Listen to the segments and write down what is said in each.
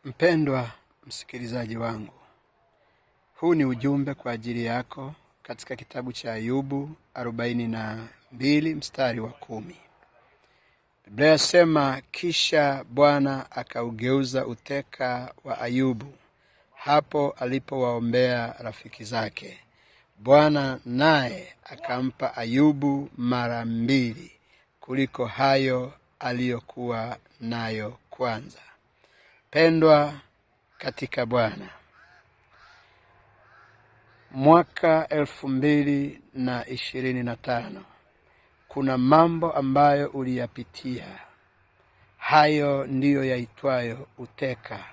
Mpendwa msikilizaji wangu, huu ni ujumbe kwa ajili yako katika kitabu cha Ayubu 42 mstari wa 10. Biblia yasema, kisha Bwana akaugeuza uteka wa Ayubu hapo alipowaombea rafiki zake. Bwana naye akampa Ayubu mara 2 kuliko hayo aliyokuwa nayo kwanza. Pendwa katika Bwana, mwaka 2025 kuna mambo ambayo uliyapitia. Hayo ndiyo yaitwayo uteka,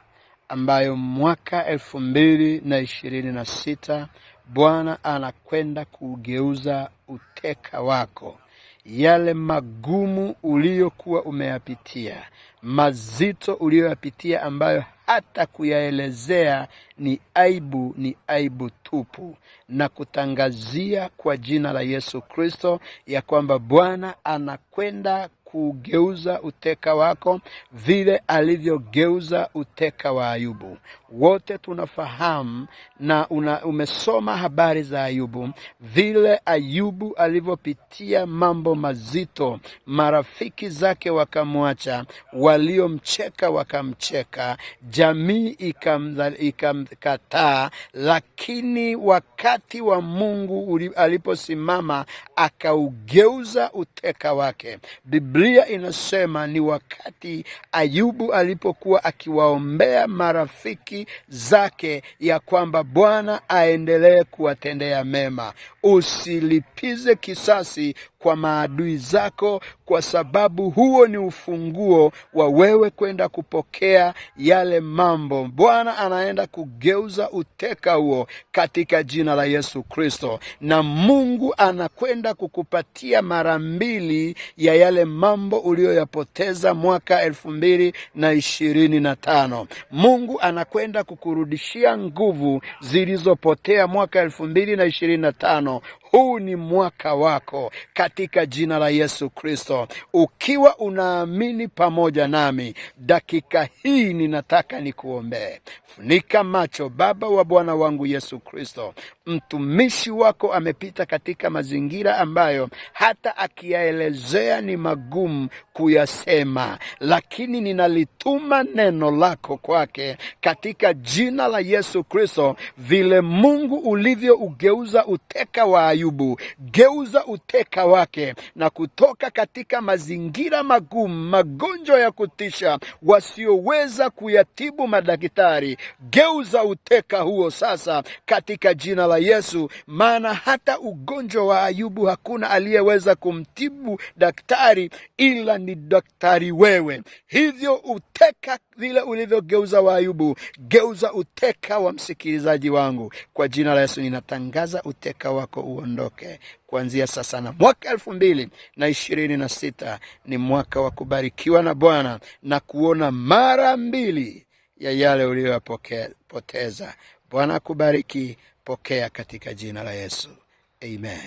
ambayo mwaka 2026 Bwana anakwenda kugeuza uteka wako. Yale magumu uliyokuwa umeyapitia, mazito uliyoyapitia ambayo hata kuyaelezea ni aibu tupu, na kutangazia kwa jina la Yesu Kristo ya kwamba Bwana anakwenda kugeuza uteka wako vile alivyogeuza uteka wa Ayubu. Wote tunafahamu na umesoma habari za Ayubu, vile Ayubu alivyopitia mambo mazito. Marafiki zake wakamwacha, waliomcheka wakamcheka, jamii ikamkataa, lakini wakati wa Mungu aliposimama akaugeuza uteka wake. Biblia inasema ni wakati Ayubu alipokuwa akiwaombea marafiki zake ya kwamba Bwana aendelee kuwatendea mema. Usilipize kisasi kwa maadui zako, kwa sababu huo ni ufunguo wa wewe kwenda kupokea yale mambo. Bwana anaenda kugeuza uteka huo katika jina la Yesu Kristo, na Mungu anakwenda kukupatia mara 2 ya yale mambo uliyoyapoteza mwaka 2025. Mungu anakwenda kukurudishia nguvu zilizopotea mwaka 2025. Huu ni mwaka wako katika jina la Yesu Kristo. Ukiwa unaamini pamoja nami, dakika hii ninataka nikuombee. Funika macho. Baba wa Bwana wangu Yesu Kristo, mtumishi wako amepita katika mazingira ambayo hata akiyaelezea ni magumu kuyasema, lakini ninalituma neno lako kwake katika jina la Yesu Kristo. Vile Mungu ulivyo ugeuza uteka wa Ayubu, geuza uteka wake na kutoka katika mazingira magumu, magonjwa ya kutisha wasioweza kuyatibu madaktari. Geuza uteka huo sasa katika jina la Yesu, maana hata ugonjwa wa Ayubu hakuna aliyeweza kumtibu daktari ila ni daktari wewe. Hivyo uteka vile ulivyogeuza wa Ayubu, geuza uteka wa msikilizaji wangu. Kwa jina la Yesu ninatangaza uteka wako uondoke kuanzia sasa, na mwaka 2026 ni mwaka wa kubarikiwa na Bwana na kuona mara 2 ya yale uliyoyapoteza. Bwana kubariki. Pokea katika jina la Yesu. Amen.